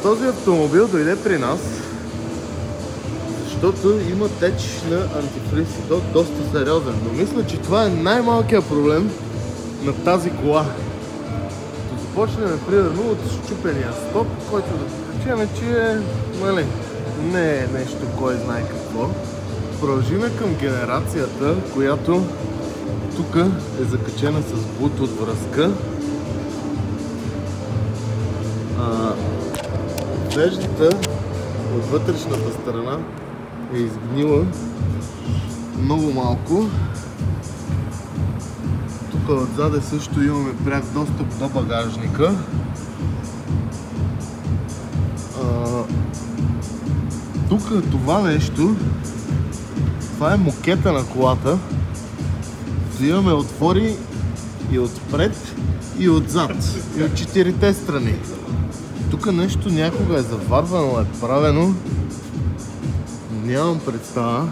Този автомобил дойде при нас, защото има теч на антифриз и то доста сериозен. Но мисля, че това е най-малкият проблем на тази кола. Като започнем примерно от счупения стоп, който да кажем, че не е нещо кой знае какво. Продължиме към генерацията, която тук е закачена с Bluetooth връзка. Веждата от вътрешната страна е изгнила много малко. Тук отзаде също имаме пряк достъп до багажника. Тук това нещо, това е мокета на колата. Имаме отвори и отпред, и отзад, и от четирите страни. Тук нещо някога е заварвано, е правено. Нямам представа.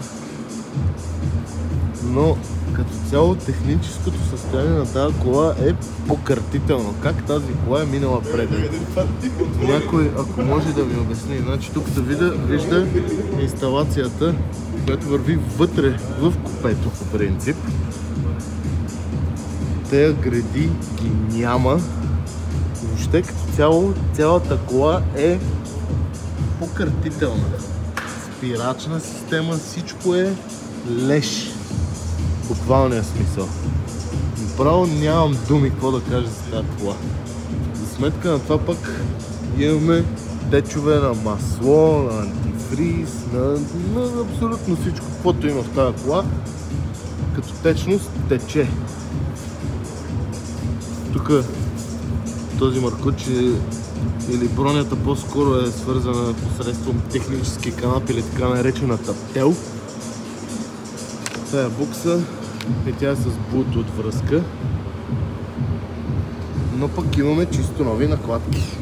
Но като цяло техническото състояние на тази кола е покъртително. Как тази кола е минала преглед? Някой, ако може да ми обясни. Значи тук се вижда инсталацията, която върви вътре в купето по принцип. Тея гради ги няма. Въобще като цяло, цялата кола е покъртителна. Спирачна система, всичко е леш. В буквалния смисъл. Направо нямам думи какво да кажа за тази кола. За сметка на това пък имаме течове на масло, на антифриз, на абсолютно всичко, каквото има в тази кола. Като течност тече. Тук този маркучи или бронята по-скоро е свързана посредством технически канап или така наречената тел. Тая букса и тя е с Bluetooth връзка. Но пък имаме чисто нови накладки.